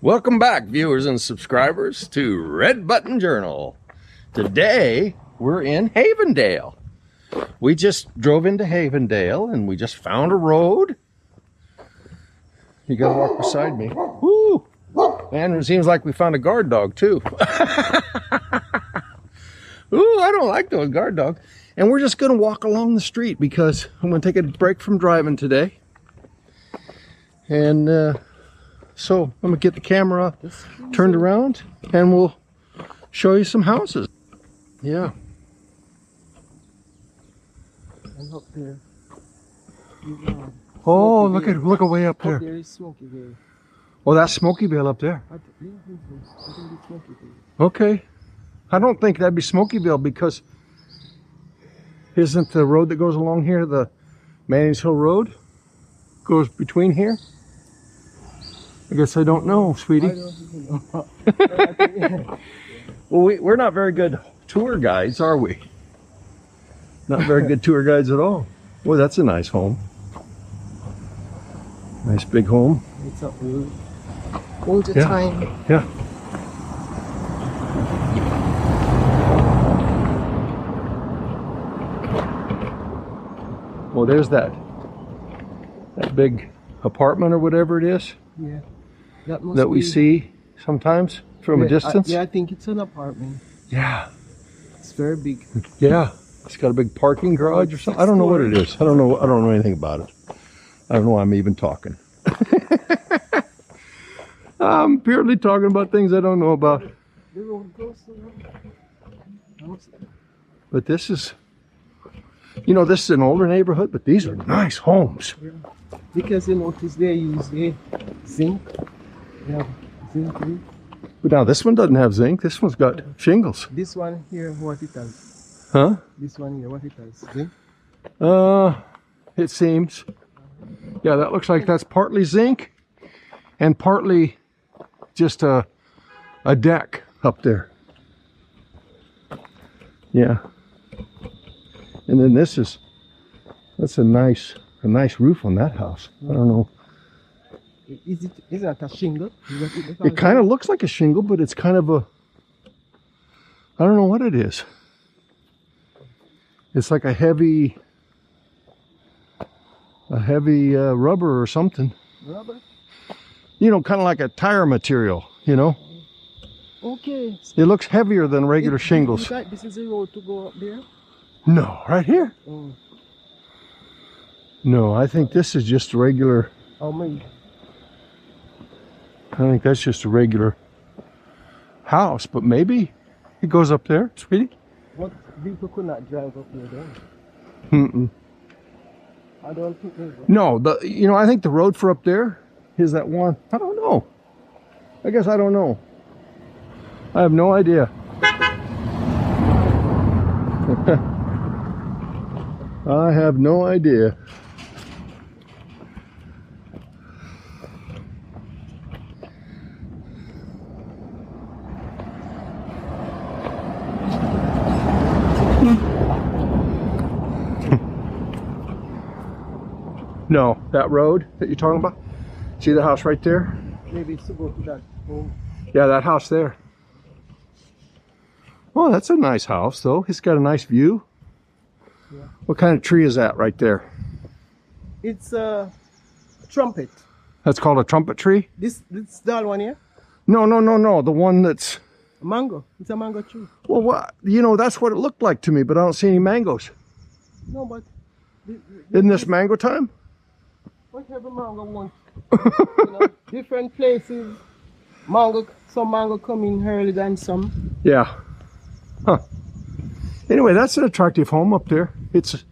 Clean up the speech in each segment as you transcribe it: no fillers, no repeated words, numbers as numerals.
Welcome back, viewers and subscribers, to Red Button Journal. Today, we're in Havendale. We just drove into Havendale and we just found a road. You gotta walk beside me. Woo! And it seems like we found a guard dog, too. Ooh, I don't like those guard dogs. And we're just gonna walk along the street because I'm gonna take a break from driving today. And, so I'm gonna get the camera turned around and we'll show you some houses. Yeah. And up there. Oh, look way up there. Up there is Smoky Vale. Oh, that's Smoky Vale up there. I think it's Smoky Vale. Okay. I don't think that'd be Smoky Vale because isn't the road that goes along here, the Mannings Hill Road, goes between here? I guess I don't know, sweetie. I don't even know. Well, we're not very good tour guides, are we? Not very good tour guides at all. Boy, that's a nice home. Nice big home. It's up there. All the Yeah. time. Yeah. Well, there's that big apartment or whatever it is Yeah. That we see sometimes from a distance. I think it's an apartment. Yeah. It's very big. Yeah. It's got a big parking garage or something. I don't know what it is. I don't know anything about it. I don't know why I'm even talking. I'm purely talking about things I don't know about. The road goes to the house. But this is, this is an older neighborhood, but these are nice homes. Yeah. Because you notice they use the zinc. Yeah, zinc roof. But now this one doesn't have zinc. This one's got shingles. This one here, what it has? Huh? This one here, what it has? Zinc? It seems. Yeah, that looks like that's partly zinc and partly just a deck up there. Yeah. And then that's a nice roof on that house. I don't know. Is that a shingle? It kind of looks like a shingle, but it's kind of I don't know what it is. It's like a heavy rubber or something. Rubber? Kind of like a tire material, Okay. It looks heavier than regular shingles. This is the road to go up there? No, right here? Oh. No, I think this is just a regular. How many? I think that's just a regular house, but maybe it goes up there, sweetie. What vehicle could not drive up there then? Mm-mm. I don't think they will. No, I think the road for up there is that one. I don't know. I guess I don't know. I have no idea. I have no idea. No, that road that you're talking about? See the house right there? Maybe it's to go to that home. Yeah, that house there. Oh, that's a nice house, though. It's got a nice view. Yeah. What kind of tree is that right there? It's a trumpet. That's called a trumpet tree? This that one here? No. The one that's... A mango. It's a mango tree. Well, what? That's what it looked like to me, but I don't see any mangoes. No, but... Isn't this mango time? Whatever mango wants. Different places. Some mango come in early than some. Yeah. Huh. Anyway, that's an attractive home up there. It's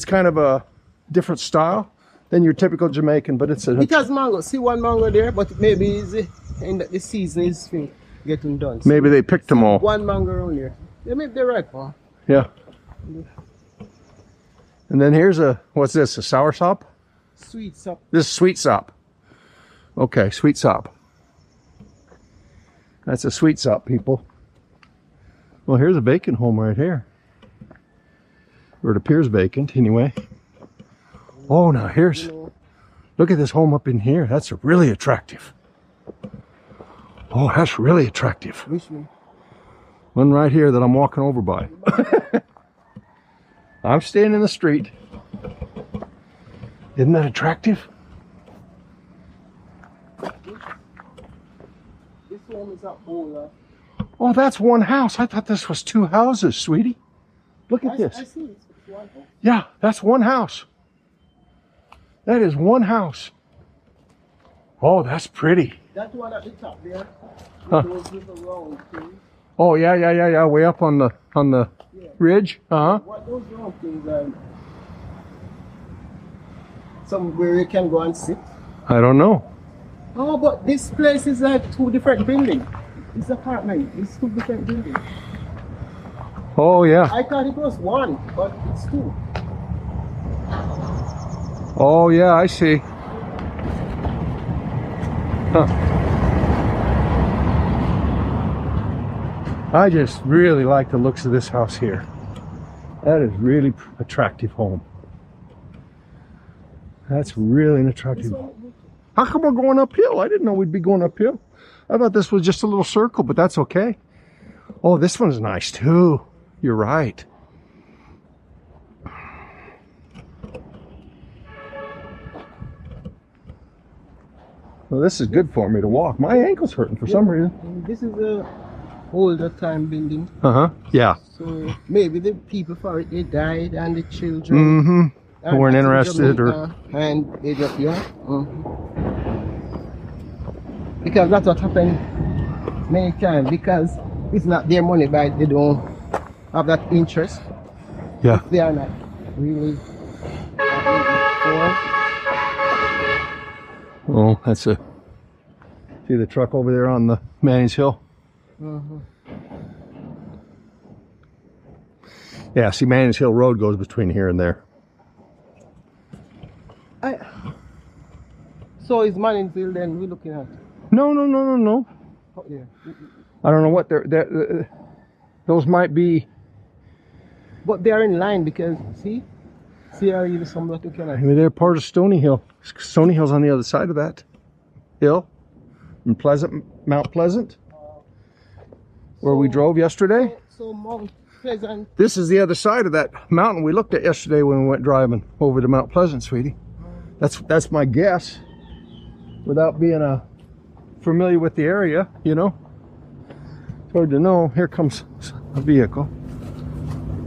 kind of a different style than your typical Jamaican, but it's It has mango. See one mango there, but maybe the season is getting done. So maybe they picked them all. one mango around there. Yeah, maybe they're ripe. Huh? Yeah. And then here's what's this, a sour sop? Sweet sop. This is sweet sop. Okay, sweet sop. That's a sweet sop, people. Well, here's a vacant home right here. Or it appears vacant, anyway. Oh, now look at this home up in here. That's really attractive. Oh, that's really attractive. Which one? One right here that I'm walking over by. I'm staying in the street. Isn't that attractive? This one is a older. Oh, that's one house. I thought this was two houses, sweetie. Look at this. I see it's one house. Yeah, that's one house. That is one house. Oh, that's pretty. That one at the top there. Huh. Those little round things. Oh, yeah. Way up on the Yeah. ridge. What those round things are? Somewhere you can go and sit. I don't know. Oh, but this place is like two different buildings. This apartment is two different buildings. Oh, yeah. I thought it was one, but it's two. Oh, yeah, I see. Huh. I just really like the looks of this house here. That is really attractive home. That's really an attractive home. How come we're going uphill? I didn't know we'd be going uphill. I thought this was just a little circle, but that's okay. Oh, this one's nice too. You're right. Well, this is good for me to walk. My ankle's hurting for some reason. This is a older time building. Yeah. So maybe the people for it, they died, and the children Mm-hmm. Weren't interested or... And they just, because that's what happened many times, because it's not their money, but they don't have that interest. Yeah. They are not really poor. Oh, that's a... See the truck over there on the Manning's Hill? Yeah, see Manning's Hill Road goes between here and there. So is Manning's Hill then we're looking at? No. Oh, yeah. I don't know what they're those might be... But they are in line because, see how you somewhat looking at. Maybe they're part of Stony Hill. Stony Hill's on the other side of that hill. In Mount Pleasant, where we drove yesterday. So Mount Pleasant. This is the other side of that mountain we looked at yesterday when we went driving over to Mount Pleasant, sweetie. That's my guess, without being familiar with the area, you know. It's hard to know. Here comes a vehicle.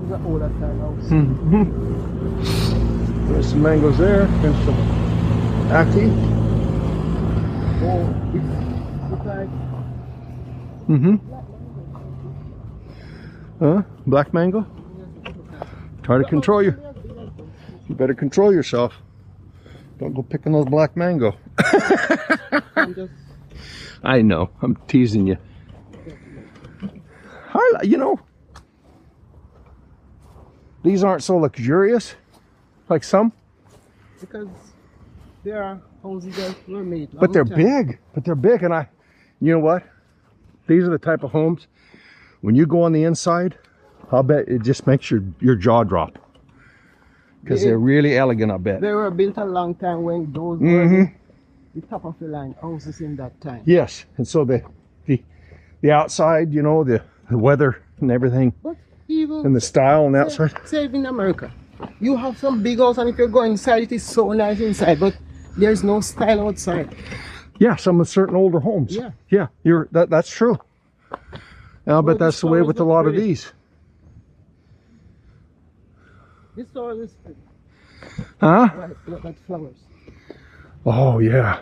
It's an older time house. There's some mangoes there. There's some ackee. Oh, it's like Black mango. Try to control you. You better control yourself. Don't go picking those black mango. I know. I'm teasing you. You know, these aren't so luxurious like some. Because there are houses that were made. But they're big. And you know what? These are the type of homes, when you go on the inside, I'll bet it just makes your jaw drop. Because they're really elegant, I bet. They were built a long time when those were the top of the line houses in that time. Yes, and so the outside, you know, the weather and everything, But even and the style on the outside. say in America, you have some big house, and if you go inside, it is so nice inside, but there's no style outside. Yeah, some of certain older homes. Yeah. That's true. And I'll bet that's the way with a lot of these. This store is Huh? look like flowers. Oh, yeah.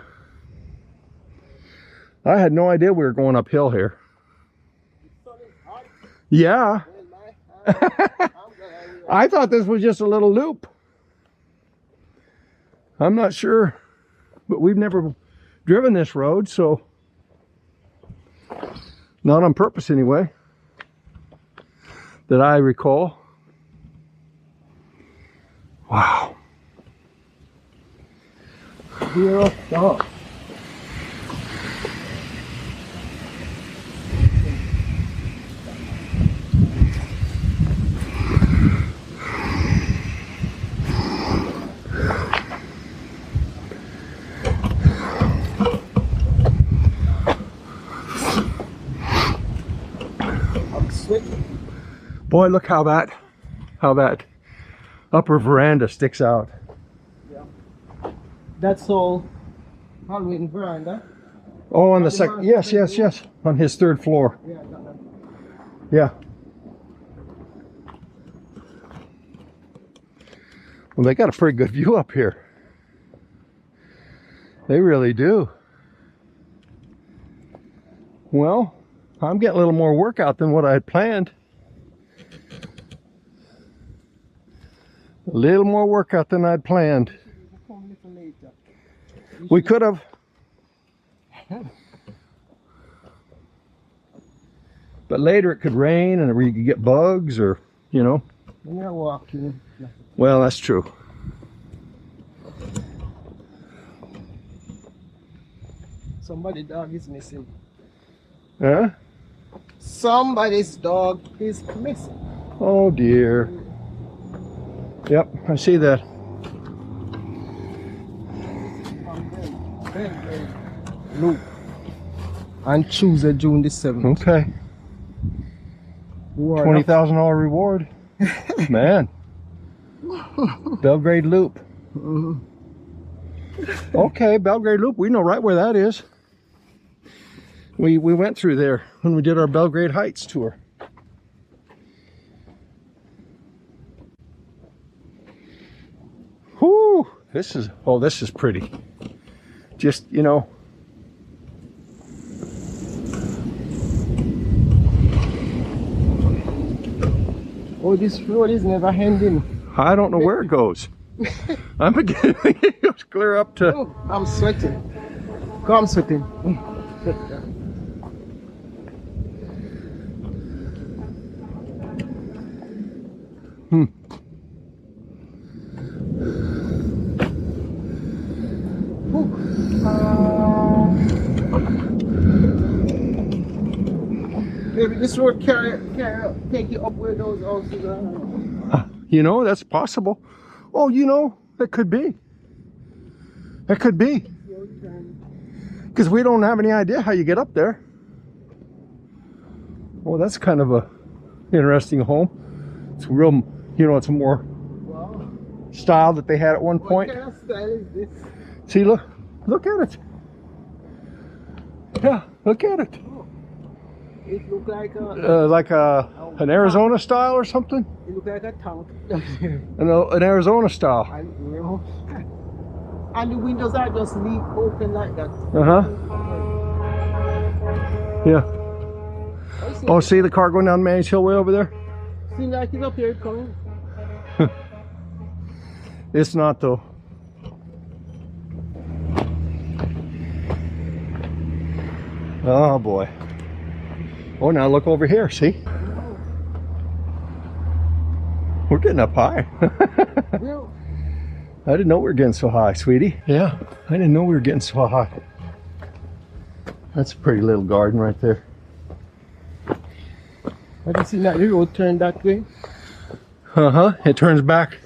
I had no idea we were going uphill here. Yeah. I thought this was just a little loop. I'm not sure, but we've never driven this road, so not on purpose anyway, that I recall. Wow. We're off top. sweating. Boy, look how that upper veranda sticks out. Yeah. That's all Halloween veranda. Oh, on the second, yes, on his third floor. Yeah, that one. Yeah. Well, they got a pretty good view up here. They really do. Well, I'm getting a little more workout than what I had planned. A little more workout than I'd planned. We could have. But later it could rain and we could get bugs or, you know. When you're walking. Well, that's true. Somebody's dog is missing. Huh? Somebody's dog is missing. Oh dear. Yep, I see that. Loop. On Tuesday, June the 7th. Okay. $20,000 reward. Man. Belgrade Loop. Okay, Belgrade Loop. We know right where that is. We went through there when we did our Belgrade Heights tour. Whoo! This is pretty. Just, you know. Oh, this road is never ending. I don't know where it goes. I'm beginning. It goes clear up to. Oh, I'm sweating. Go, I'm sweating. Maybe this road take you up where those houses are. You know, that's possible. Oh, you know, that could be. That could be. Because we don't have any idea how you get up there. Well, that's kind of a interesting home. It's real, you know, it's a more style that they had at one point. What kind of style is this? See, look at it. Yeah, look at it. It looks Like an Arizona style or something. It looks like a tank. An Arizona style. And the windows are just leave open like that. Yeah. Oh, see the car going down Maze Hill way over there? Seems like it's up here coming. It's not though. Oh boy. Oh, now look over here, see? We're getting up high. I didn't know we were getting so high, sweetie. Yeah, I didn't know we were getting so high. That's a pretty little garden right there. Have you seen that the road turn that way? It turns back.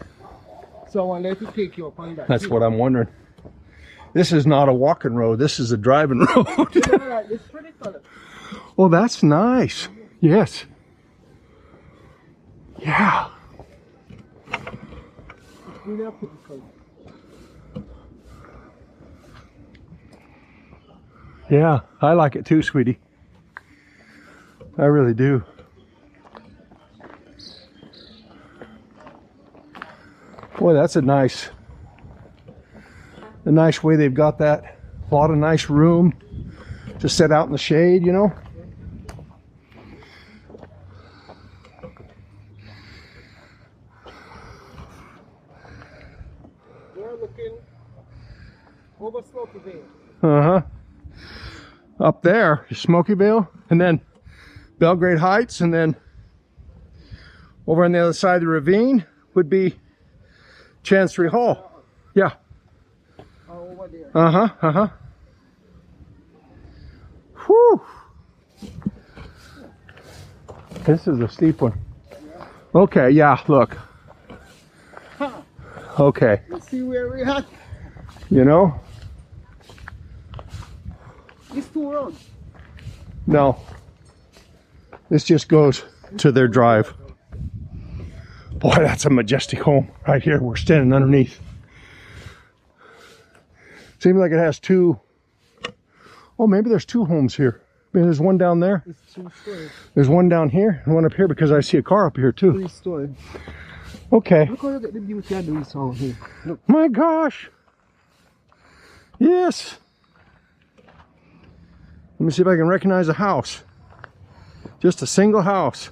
So I wonder if it take you up on that. That's what I'm wondering. This is not a walking road. This is a driving road. It's pretty color. Oh, that's nice. Yes. Yeah. It's really a pretty color. Yeah, I like it too, sweetie. I really do. Boy, that's a nice way they've got that. A lot of nice room to sit out in the shade, you know. We're looking over Smoky Vale. Up there is Smoky Vale, and then Belgrade Heights, and then over on the other side of the ravine would be Chancery Hall. Yeah. Oh, over there. Whew. This is a steep one. Okay, yeah, look. Okay. You see where we're at? You know? It's 2 roads. No. This just goes to their drive. Boy, that's a majestic home right here. We're standing underneath. Seems like it has two. Oh, maybe there's two homes here. Maybe there's one down there. It's 2 stories. There's one down here and one up here because I see a car up here too. 3 stories. Okay. Look how you get the beauty of this house here. Look. My gosh. Yes. Let me see if I can recognize a house. Just a single house.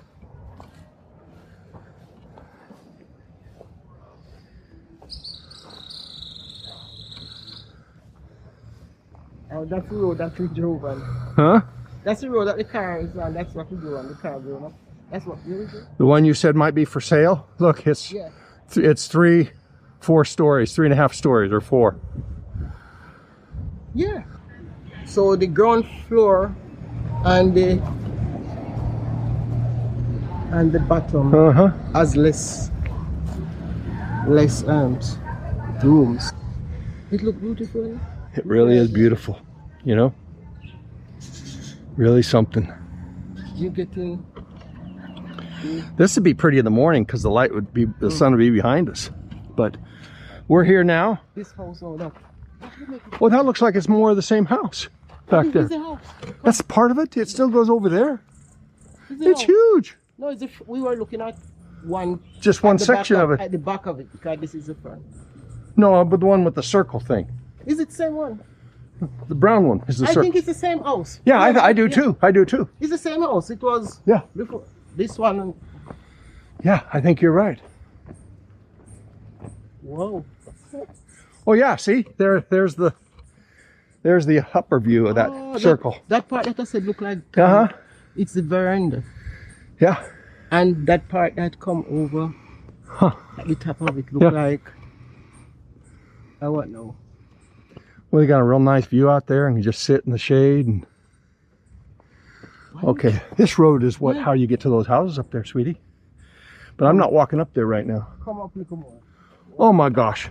Oh, that's the road that we drove on. Huh? That's the road that the car is on. That's what we do on the car going up. That's what we do. The one you said might be for sale? Look, it's Yeah. it's 4 stories, 3.5 stories or 4. Yeah. So the ground floor and the bottom Uh-huh. has less rooms. It look beautiful. It really is beautiful, you know? Really something. You getting This would be pretty in the morning because the light would be, the sun would be behind us. But we're here now. this house all up. Well, that looks like it's more of the same house back there. It's a house. That's part of it. It still goes over there. It's a It's house. huge. No, we were looking at one. Just one at the section back of it. At the back of it, because this is the front. No, but the one with the circle thing. Is it the same one? The brown one is the I circle. think it's the same house. Yeah, I do Yeah. too. I do too. It's the same house. It was Yeah. before this one. And, Yeah, I think you're right. whoa. Oh yeah, see? There's the upper view of that Oh, circle. That part that I said look like Uh-huh. it's the veranda. Yeah. And that part that come over Huh. at the top of it look Yeah. like I don't know. Well, you got a real nice view out there and you just sit in the shade and okay, this road is how you get to those houses up there, sweetie. But I'm not walking up there right now. Come up, little more. Oh my gosh.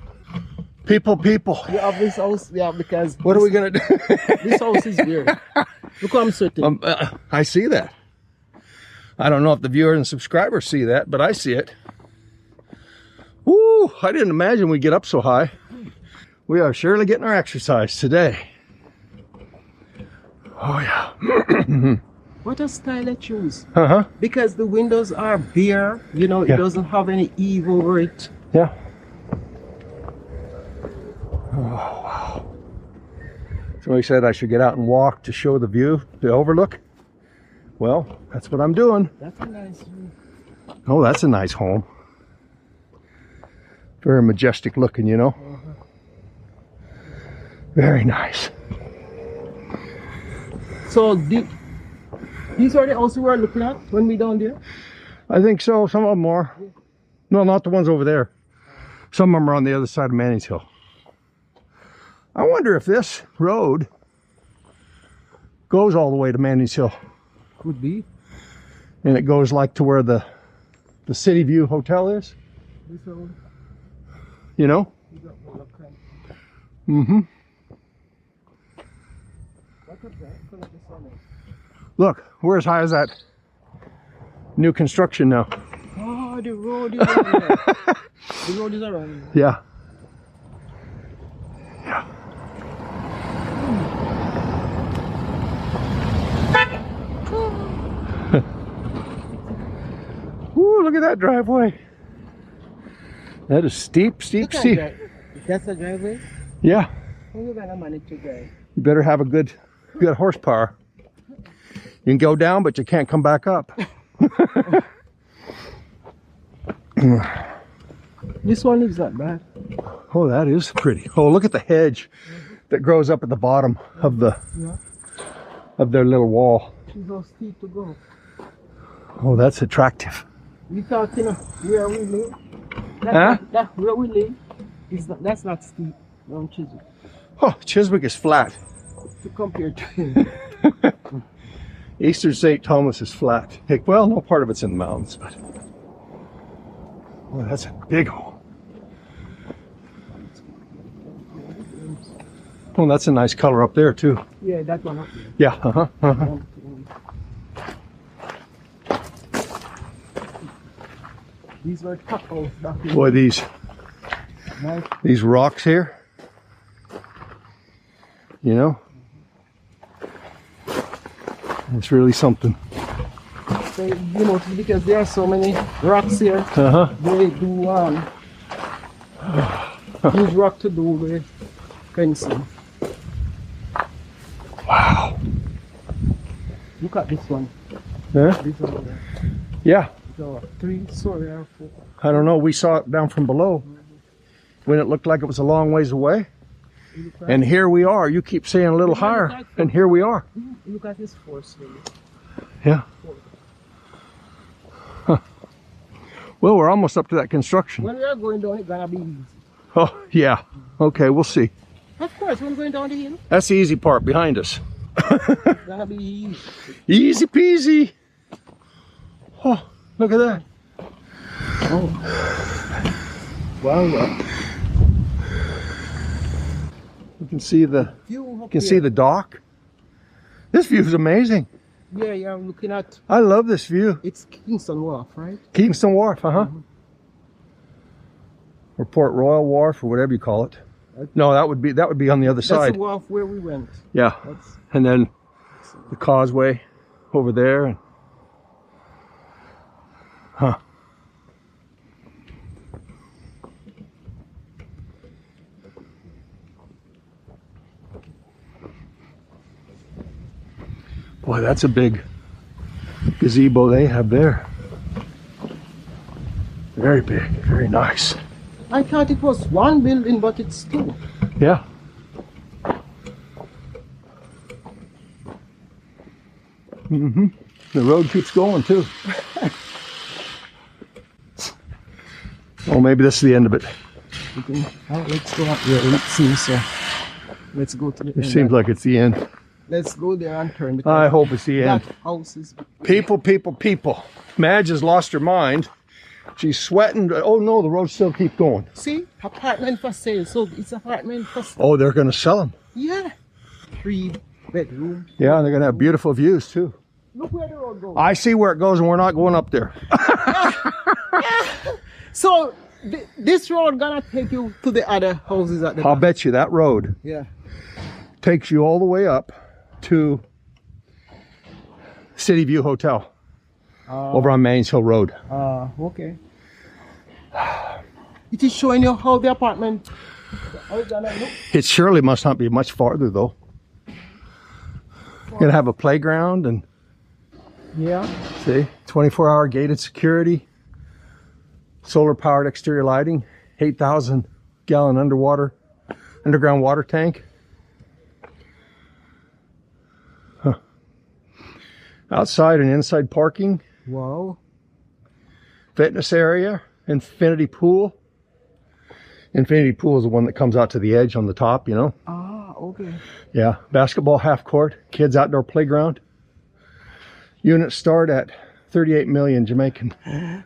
People. We have this house, because What are we gonna do? this house is weird. Look how I'm sitting. I see that. I don't know if the viewers and subscribers see that, but I see it. Woo! I didn't imagine we'd get up so high. We are surely getting our exercise today. Oh yeah. What a style I choose. Uh-huh. Because the windows are bare, it Yeah. doesn't have any eave over it. Yeah. Oh, wow. Somebody said I should get out and walk to show the view, the overlook. Well, that's what I'm doing. That's a nice view. Oh, that's a nice home. Very majestic looking, you know. Very nice. So these are the houses we were looking at when we down there? I think so. Some of them are. No, not the ones over there. Some of them are on the other side of Manning's Hill. I wonder if this road goes all the way to Manning's Hill. Could be. And it goes like to where the City View Hotel is. This one. You know? Mm-hmm. Look, we're as high as that new construction now. Oh, the road is around there. The road is around there. Yeah. Yeah. Ooh, look at that driveway. That is steep, steep, steep. That's a driveway? Yeah. How you gonna manage to drive? You better have a good horsepower. You can go down, but you can't come back up. This one is not bad. Oh, that is pretty. Oh, look at the hedge that grows up at the bottom of their little wall. It's so steep to go. Oh, that's attractive. You talking where we live? Huh? That where we live that's not steep. Don't Chiswick. Oh, Chiswick is flat. To compare to him. Eastern St. Thomas is flat. Heck, well, no part of it's in the mountains, but oh, that's a big home. Oh, that's a nice color up there too. Yeah, that one up there. Yeah. Uh-huh. Uh-huh. These were tacos back in Boy, nice. these rocks here, you know, it's really something. So, you know, because there are so many rocks here, they do use rock to do the fencing. Wow. Look at this one. Yeah. This one. Yeah. So 3 story or 4. I don't know. We saw it down from below when it looked like it was a long ways away. And here we are. You keep saying a little higher, and here we are. Look at this 4 story. Yeah. Huh. Well, we're almost up to that construction. When we are going down, it's gonna be easy. Oh, yeah. Okay, we'll see. Of course, when we're going down the hill, That's the easy part behind us. it's gonna be easy. Easy peasy. Oh, look at that. Oh. Wow. You can see the dock. This view is amazing. Yeah, yeah, I'm looking at, I love this view. it's Kingston Wharf, right? Kingston Wharf, or Port Royal Wharf, or whatever you call it. No, that would be on the other That's side. the wharf where we went. Yeah, That's, and then the causeway over there. And, huh. Boy, that's a big gazebo they have there. Very big, very nice. I thought it was 1 building, but it's 2. Yeah. The road keeps going too. Oh, maybe this is the end of it. Let's go up there. Let's see, so let's go to the It end. seems like it's the end. Let's go there and turn. I hope it's the end. That house is... People, people, people. Madge has lost her mind. She's sweating. Oh no, the road still keeps going. See? Apartment for sale. So it's apartment for sale. Oh, they're going to sell them. Yeah. 3 bedroom. Yeah, they're going to have beautiful views too. Look where the road goes. I see where it goes, and we're not going up there. So this road gonna take you to the other houses at the I'll back. bet you that road Yeah. takes you all the way up to City View Hotel over on Mains Hill Road. Okay. It is showing you how the apartment. How it's gonna look. It surely must not be much farther though. You're gonna have a playground and Yeah. see 24-hour gated security, solar powered exterior lighting, 8,000 gallon underground water tank. Outside and inside parking, Wow. fitness area, infinity pool. Infinity pool is the one that comes out to the edge on the top, you know. Okay. Yeah, basketball half court, kids outdoor playground. Units start at 38 million Jamaican.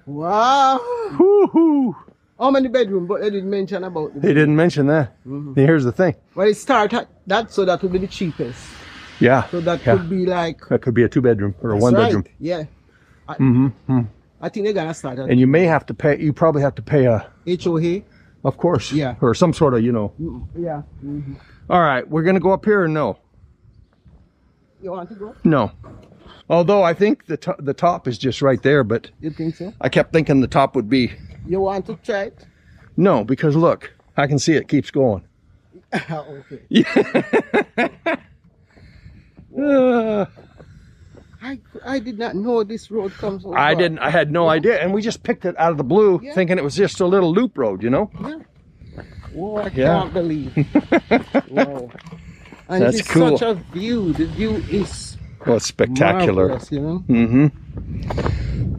Wow. Woohoo! How many bedroom? But they didn't mention about the They didn't mention that. Here's the thing. Well, it start at that, so that would be the cheapest. Yeah. So that yeah. could be like That could be a 2-bedroom or a that's 1-bedroom. right. Yeah. I think they're gonna start at And you may have to pay. You probably have to pay a, HOA. of course. Yeah. Or some sort of, you know. Yeah. All right, we're gonna go up here or no? You want to go? No. Although I think the top is just right there, but You think so? I kept thinking the top would be. You want to try it? No, because look, I can see it keeps going. Okay. I did not know this road comes over. I didn't. I had no idea, and we just picked it out of the blue, Yeah. thinking it was just a little loop road, you know. Yeah. Oh, I Yeah. can't believe. Wow. And That's it's cool. such a view. The view is Well, it's spectacular. marvelous, you know.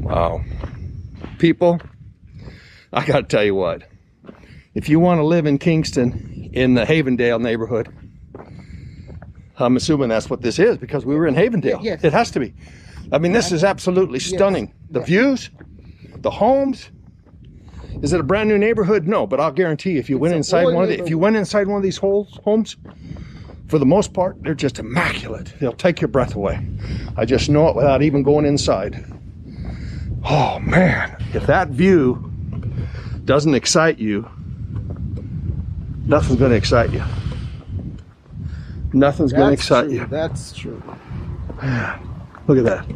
Wow. People, I got to tell you what. If you want to live in Kingston, in the Havendale neighborhood, I'm assuming that's what this is because we were in Havendale. Yes. It has to be. I mean, this is absolutely stunning. The Yes. views, the homes. Is it a brand new neighborhood? No, but I'll guarantee if you went an inside old one of the, if you neighborhood. went inside one of these homes, for the most part, they're just immaculate. They'll take your breath away. I just know it without even going inside. Oh man, if that view doesn't excite you, nothing's going to excite you. Nothing's going to excite true. you. That's true. Look at that.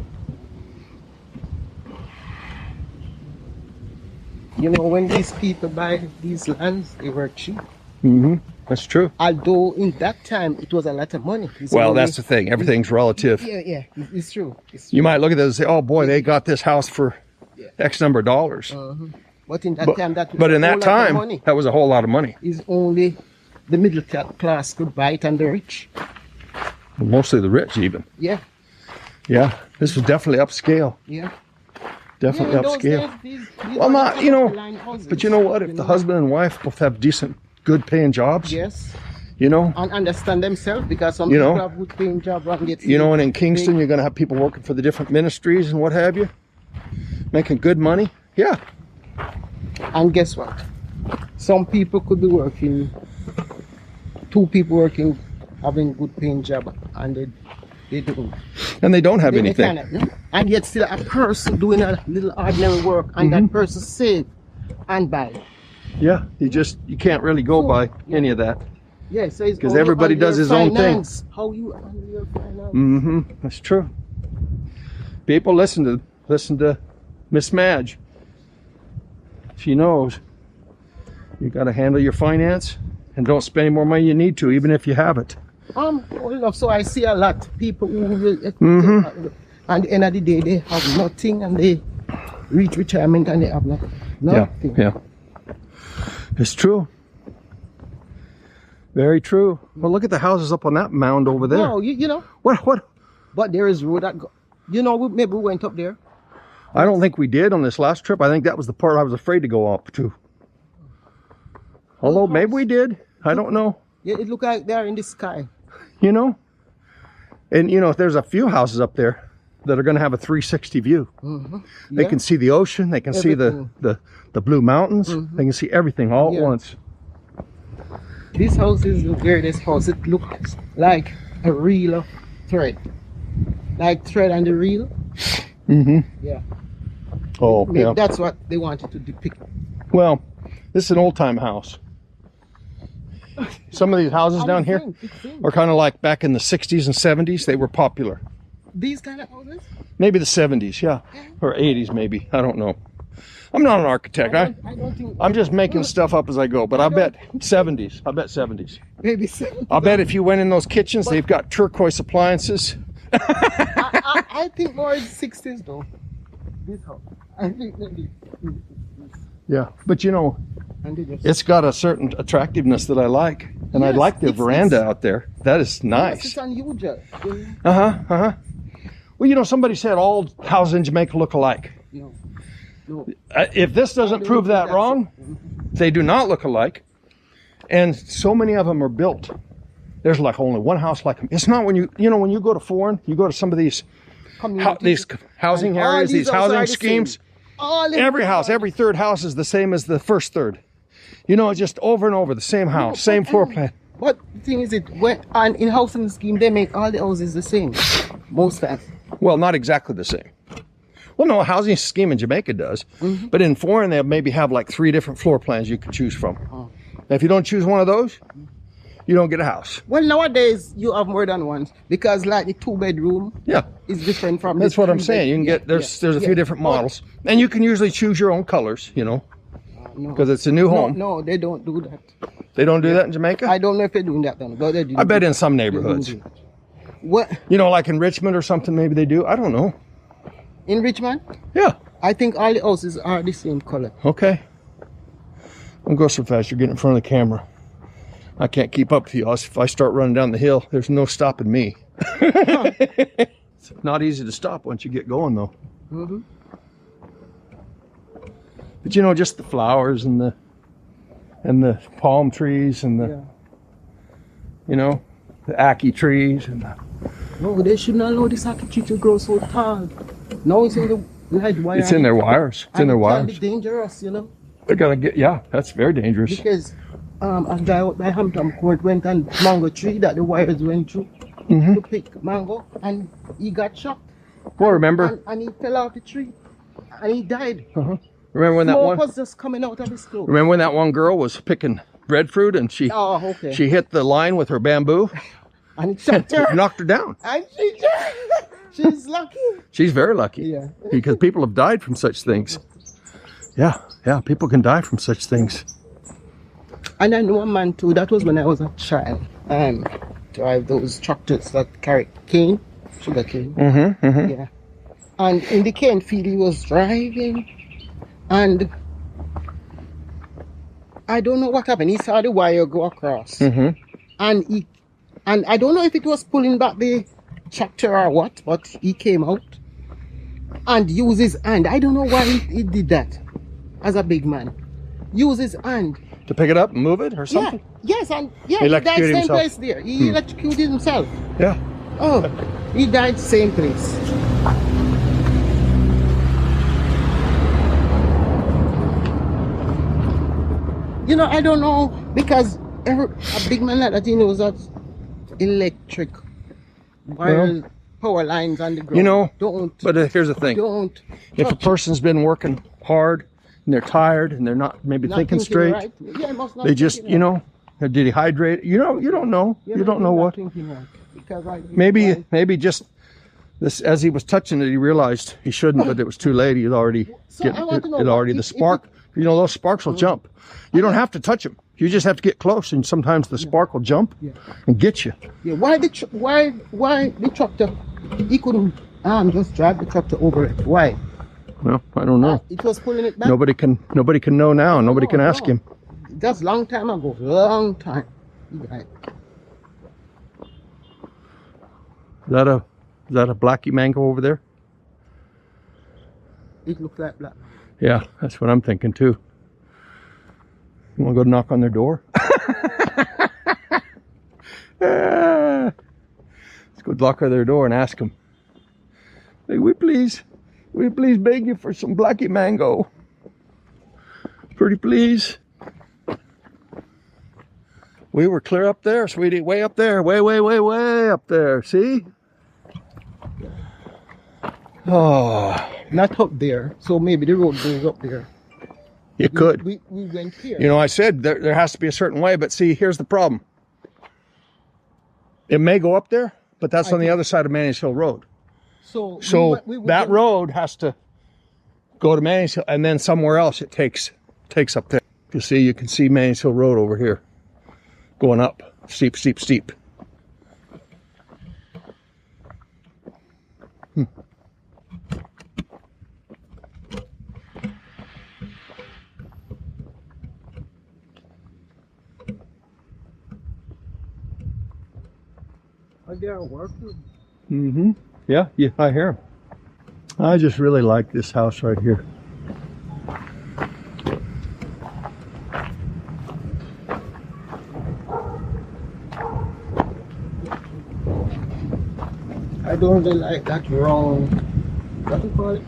You know, when these people buy these lands, they were cheap. Mm-hmm. That's true. Although in that time it was a lot of money. Well, that's the thing. Everything's relative. Yeah, it's true. It's true. You might look at this and say, "Oh boy, they got this house for X number of dollars." But in that time, but in that time, that was a whole lot of money. Is only the middle class could buy it, and the rich. Mostly the rich, even. Yeah. Yeah, this was definitely upscale. Yeah. Definitely upscale. These well, not, you know, but you know what? If the husband and wife both have decent, good paying jobs. Yes. You know. And understand themselves, because some people have good paying jobs and get. You know, and in Kingston, you're going to have people working for the different ministries and what have you, making good money. Yeah. And guess what? Some people could be working, 2 people working, having good paying job, and they don't. And they don't have anything. And yet still a person doing a little ordinary work, and that person save and buy. Yeah, you can't really go by any of that. Yeah, so it's because everybody does his own thing. How you handle your finance. Mm-hmm. That's true. People listen to Miss Madge. She knows you got to handle your finance and don't spend any more money you need to, even if you have it. Old enough, so I see a lot of people who will, at the end of the day, they have nothing, and they reach retirement and they have nothing. Yeah. It's true. Very true. Well, look at the houses up on that mound over there. No, you know. What? But there is road that go. You know, maybe we went up there. I don't think we did on this last trip. I think that was the part I was afraid to go up to. Although maybe we did. I don't know. Yeah, it looked like they're in the sky. You know? And you know, there's a few houses up there that are going to have a 360 view. They can see the ocean. They can see the blue mountains. They can see everything all at once. This house is the weirdest house. It looks like a reel of thread. Like thread on the reel. Yeah. Oh, yeah. That's what they wanted to depict. Well, this is an old-time house. Some of these houses down here are kind of like back in the 60s and 70s. They were popular. These kind of houses? Maybe the 70s, yeah. Or 80s, maybe. I don't know. I'm not an architect. I don't think, I'm just making stuff up as I go. But I bet 70s. I bet 70s. Maybe 70s. I bet if you went in those kitchens, they've got turquoise appliances. I think more in the 60s, though. This house. I think maybe. Yeah, but you know, it's got a certain attractiveness that I like. And I like the veranda out there. That is nice. Yes, it's unusual. Well, you know, somebody said all houses in Jamaica look alike. No. If this doesn't prove that wrong, they do not look alike. And so many of them are built. There's like only one house like them. It's not when you go to foreign, you go to some of these housing areas, these housing schemes. Every house, every third house is the same as the first third. You know, just over and over, the same house, same floor plan. But the thing is, in housing scheme, they make all the houses the same. Most times. Well, not exactly the same. Well, no, a housing scheme in Jamaica does. But in foreign, they'll maybe have like 3 different floor plans you can choose from. If you don't choose one of those, you don't get a house. Well, nowadays, you have more than one. Because like the 2-bedroom is different from That's what I'm saying. You can get, there's a few different models. And you can usually choose your own colors, you know. Because it's a new home. No, they don't do that. They don't do that in Jamaica? I don't know if they're doing that then. But they do. I bet in some neighborhoods. What? You know, like in Richmond or something, maybe they do. I don't know. In Richmond? Yeah. I think all the houses are the same color. Okay. Don't go so fast. You're getting in front of the camera. I can't keep up to you. If I start running down the hill, there's no stopping me. It's not easy to stop once you get going, though. But you know, just the flowers and the palm trees and the you know, the ackee trees and the... No, they should not allow this ackee tree to grow so tall. No, it's in the light wire. It's in their wires. It's in their wires. It's dangerous, you know. They're gonna get that's very dangerous. Because a guy out by Hampton Court went on mango tree that the wires went through to pick mango, and he got shocked. Well, remember? And he fell off the tree, and he died. Remember when that Smoke one was just coming out of his throat. Remember when that one girl was picking breadfruit and she she hit the line with her bamboo And it shot her. knocked her down. And she's lucky. She's very lucky. Yeah. Because people have died from such things. Yeah, yeah, people can die from such things. And I know a man too, that was when I was a child. Drive those tractors that carry cane, sugar cane. Yeah. And in the cane field he was driving, and I don't know what happened. He saw the wire go across, and I don't know if it was pulling back the tractor or what, but he came out and used his hand. I don't know why he did that as a big man. Use his hand to pick it up and move it or something? Yeah. Yes, and He he died electrocuted same himself. place there. He electrocuted himself. Yeah. Oh, he died same place. You know, I don't know, because a big man like that, he knows that electric wires, power lines on the ground. You know, don't. But here's the thing. Don't. If a person's been working hard and they're tired and they're not maybe thinking straight, right. Yeah, must not they just, thinking you right. know, did he hydrate? You know, you don't know. Yeah, You don't know not what. thinking right. Because Maybe just this, as he was touching it, he realized he shouldn't, but it was too late. He'd already I want to know the spark. You know, those sparks will jump. You don't have to touch them. You just have to get close, and sometimes the spark will jump and get you. Yeah, why the tractor? He couldn't just drive the tractor over it. Why? Well, I don't know. It was pulling it back. Nobody can know now. Nobody can ask him. That's long time ago. Long time. Right. Is that a blackie mango over there? It looks like black. Yeah, that's what I'm thinking too. You want to go knock on their door? Let's go knock on their door and ask them. Hey, we please beg you for some blackie mango? Pretty please. We were clear up there, sweetie. Way up there. Way up there. See? Oh. Not up there. So maybe the road goes up there. You could. We went here. You know, I said there has to be a certain way, but see, here's the problem. It may go up there, but that's on the other side of Manning's Hill Road. So that road has to go to Manning's Hill, and then somewhere else it takes up there. You can see Manning's Hill Road over here, going up, steep. Are they working? Yeah, I hear him. I just really like this house right here. I don't really like that round. What do you call it?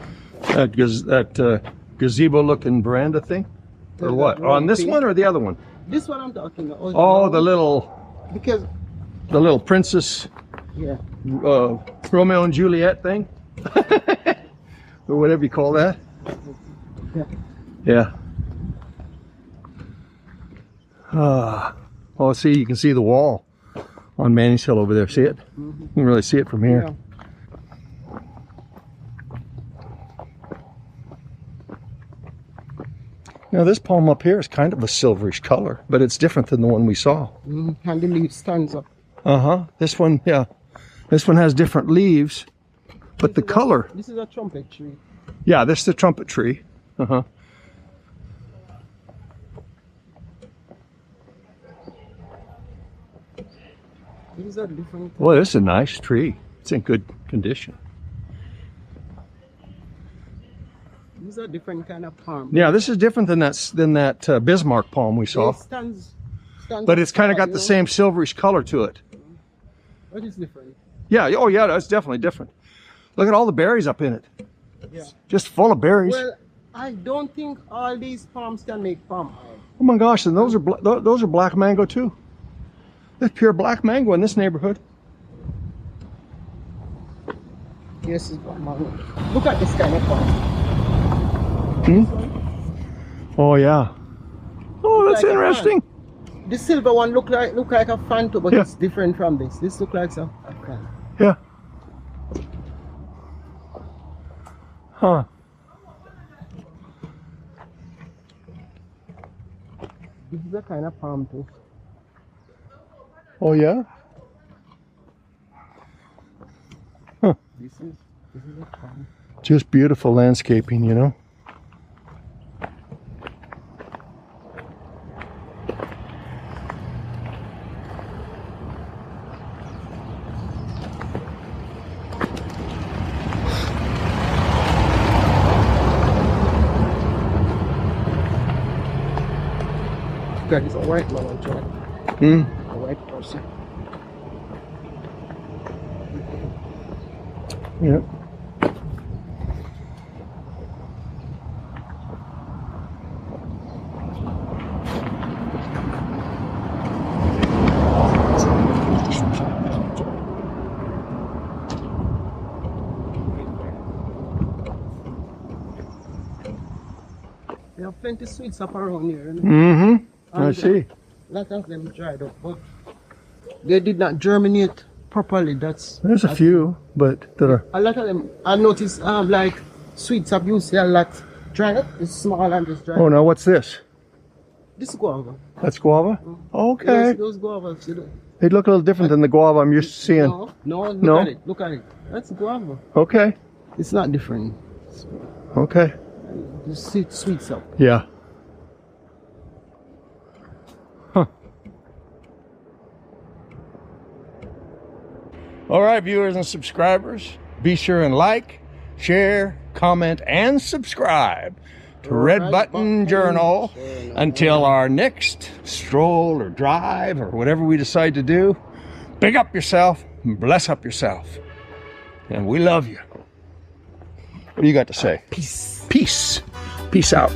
That gazebo-looking veranda thing, or what? On this one or the other one? This one I'm talking about. Oh, the little princess. Yeah. Romeo and Juliet thing, or whatever you call that. Yeah. Oh, see, you can see the wall on Manning's Hill over there. See it? You can really see it from here. Yeah. Now this palm up here is kind of a silverish color, but it's different than the one we saw. And the leaf stands up. This one, yeah. This one has different leaves, but the color. This is a trumpet tree. Yeah, this is the trumpet tree. These are different. Well, this is a nice tree. It's in good condition. These are different kind of palm. Yeah, this is different than that Bismarck palm we saw. It stands but it's kind of got the same silverish color to it. What is different? Yeah, oh yeah, that's definitely different. Look at all the berries up in it. Yeah. Just full of berries. Well, I don't think all these palms can make palm oil. Oh my gosh, and those are black mango too. There's pure black mango in this neighborhood. Yes, it's black mango. Look at this kind of palm. Oh yeah. Oh, that's Like a interesting. The silver one look like a fan too, but Yeah. it's different from this. This look like a fan. Yeah. Huh. This is a kind of palm too. Oh yeah. Huh. This is a palm. Just beautiful landscaping, you know. That is a white man, actually. A white person. Yeah. There are plenty of sweets up around here. Mm-hmm. I And see. a lot of them dried up, but they did not germinate properly. That's There's a few, but that are. a lot of them. I noticed like sweets up you see a lot dried up. It's small and just dried. Oh, now what's this? This guava. That's guava? Okay. Those guavas. You know. They look a little different than the guava I'm used to seeing. No, No? look at it. Look at it. That's guava. Okay. It's not different. Okay. Just sweets up. Yeah. Huh. All right, viewers and subscribers, be sure and like, share, comment, and subscribe to Red Button Journal. Until our next stroll or drive or whatever we decide to do, big up yourself and bless up yourself. And we love you. What do you got to say? Peace. Peace. Peace out.